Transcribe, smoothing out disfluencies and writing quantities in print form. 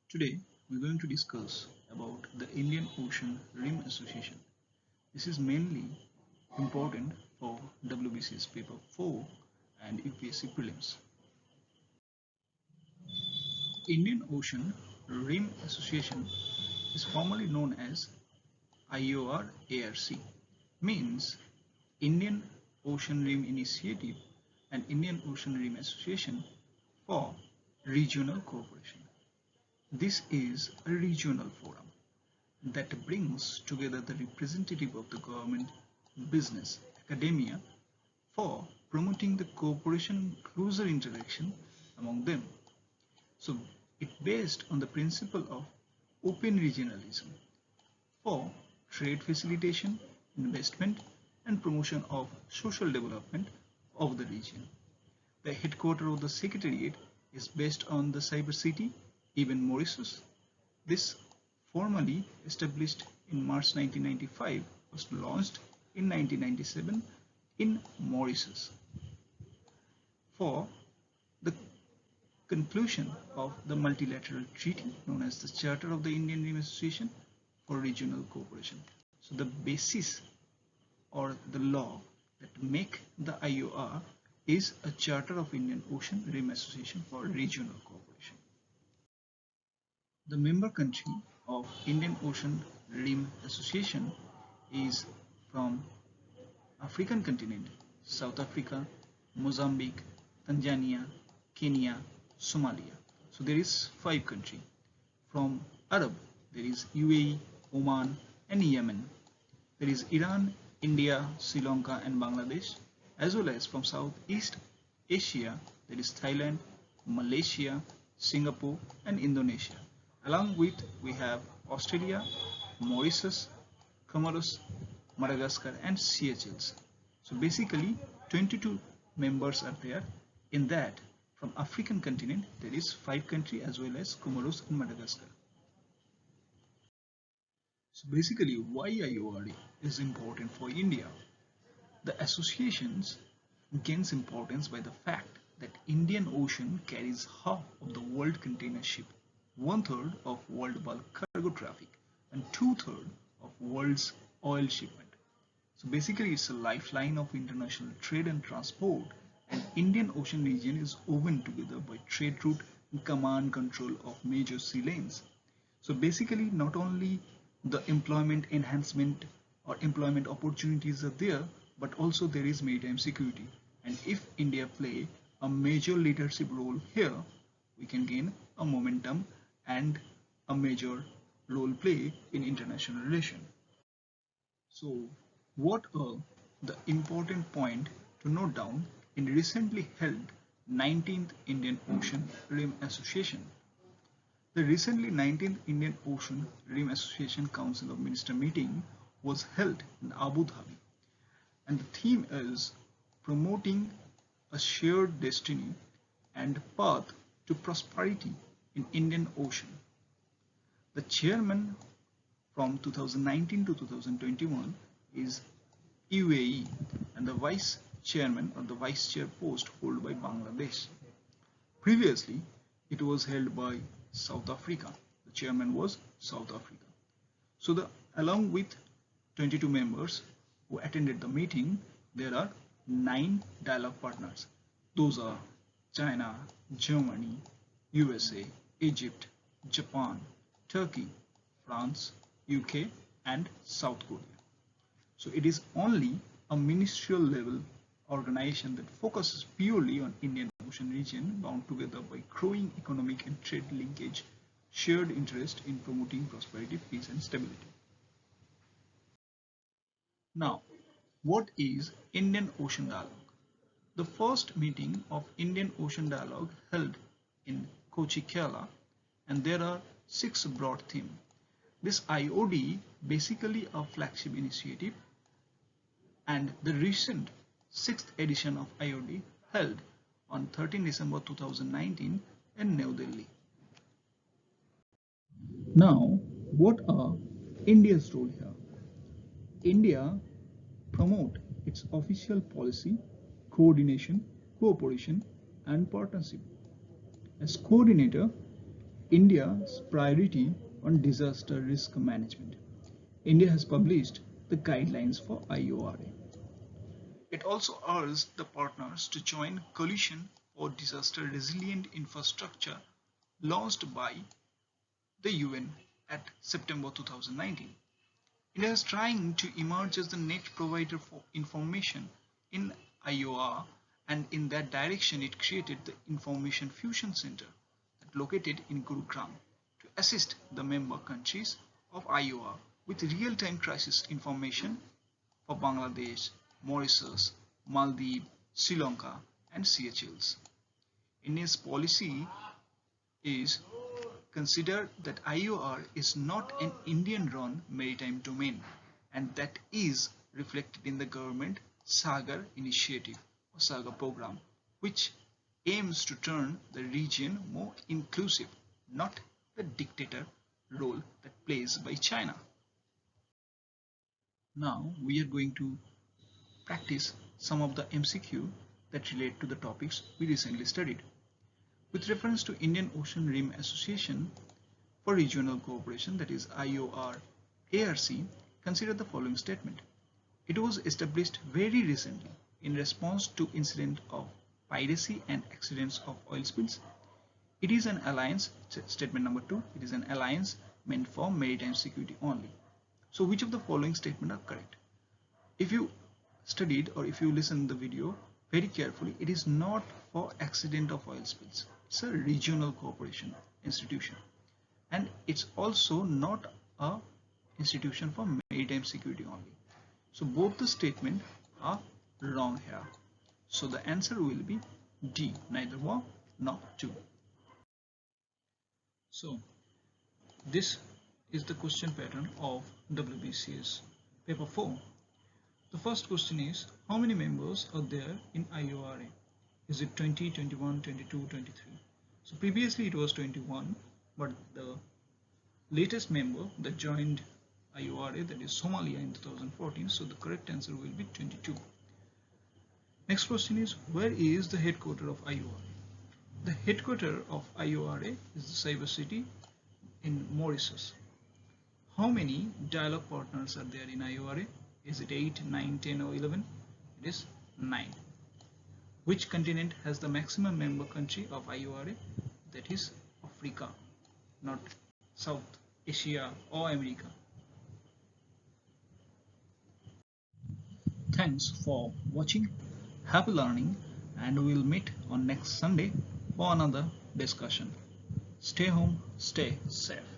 Today, we're going to discuss about the Indian Ocean Rim Association. This is mainly important for WBCS Paper 4 and UPSC Prelims. Indian Ocean Rim Association is formally known as IORA-ARC, means Indian Ocean Rim Initiative and Indian Ocean Rim Association for Regional Cooperation. This is a regional forum that brings together the representative of the government, business, academia for promoting the cooperation and closer interaction among them. So it based on the principle of open regionalism for trade facilitation, investment and promotion of social development of the region. The headquarters of the Secretariat is based on the cyber city, Ebene, Mauritius. This, formally established in March 1995, was launched in 1997 in Mauritius for the conclusion of the multilateral treaty known as the Charter of the Indian Rim Association for Regional Cooperation. So the basis or the law that make the IOR is a Charter of Indian Ocean Rim Association for Regional Cooperation. The member country of Indian Ocean Rim Association is from African continent, South Africa, Mozambique, Tanzania, Kenya, Somalia. So there is 5 countries. From Arab, there is UAE, Oman and Yemen. There is Iran, India, Sri Lanka and Bangladesh, as well as from Southeast Asia, there is Thailand, Malaysia, Singapore and Indonesia. Along with we have Australia, Mauritius, Comoros, Madagascar and Seychelles. So basically 22 members are there. In that, from African continent there is 5 countries as well as Comoros and Madagascar. So basically why IORA is important for India? The associations gains importance by the fact that Indian Ocean carries half of the world container ship, 1/3 of world bulk cargo traffic and 2/3 of world's oil shipment. So basically it's a lifeline of international trade and transport, and Indian Ocean region is woven together by trade route and command control of major sea lanes. So basically not only the employment enhancement or employment opportunities are there, but also there is maritime security, and if India play a major leadership role here, we can gain a momentum and a major role play in international relation. So what are the important point to note down in recently held 19th Indian Ocean Rim Association? The recently 19th Indian Ocean Rim Association Council of Ministers meeting was held in Abu Dhabi, and the theme is promoting a shared destiny and path to prosperity in Indian Ocean. The chairman from 2019 to 2021 is UAE, and the vice chairman or the vice chair post held by Bangladesh. Previously, it was held by South Africa. The chairman was South Africa. So along with 22 members who attended the meeting, there are 9 dialogue partners. Those are China, Germany, USA, Egypt, Japan, Turkey, France, UK and South Korea. So it is only a ministerial level organization that focuses purely on Indian Ocean region, bound together by growing economic and trade linkage, shared interest in promoting prosperity, peace and stability. Now, what is Indian Ocean Dialogue? The first meeting of Indian Ocean Dialogue held in Kochi, Kerala, and there are 6 broad themes. This IOD basically a flagship initiative, and the recent 6th edition of IOD held on 13 December 2019 in New Delhi. Now, what are India's role here? India promote its official policy, coordination, cooperation and partnership. As coordinator, India's priority on disaster risk management. India has published the guidelines for IORA. It also urged the partners to join coalition for disaster resilient infrastructure launched by the UN at September 2019. India is trying to emerge as the next provider for information in IORA, and in that direction it created the Information Fusion Center that located in Gurugram to assist the member countries of IORA with real-time crisis information for Bangladesh, Mauritius, Maldives, Sri Lanka and Seychelles. India's policy is consider that IOR is not an Indian-run maritime domain, and that is reflected in the government Sagar initiative or Sagar program, which aims to turn the region more inclusive, not the dictator role that plays by China. Now we are going to practice some of the MCQ that relate to the topics we recently studied. With reference to Indian Ocean Rim Association for Regional Cooperation, that is IOR ARC, consider the following statement. It was established very recently in response to incidents of piracy and accidents of oil spills. It is an alliance, statement number 2, it is an alliance meant for maritime security only. So which of the following statements are correct? If you studied or if you listen the video very carefully, it is not for accident of oil spills. It's a regional cooperation institution, and it's also not a institution for maritime security only. So both the statements are wrong here. So the answer will be D, neither 1 nor 2. So this is the question pattern of WBCS paper 4. The first question is, how many members are there in IORA? Is it 20, 21, 22, 23? So previously it was 21, but the latest member that joined IORA, that is Somalia, in 2014, so the correct answer will be 22. Next question is, where is the headquarters of IORA? The headquarters of IORA is the Cyber City in Mauritius. How many dialogue partners are there in IORA? Is it 8, 9, 10 or 11? It is 9. Which continent has the maximum member country of IORA? That is Africa, not South Asia or America. Thanks for watching. Happy learning, and we will meet on next Sunday for another discussion. Stay home, stay safe.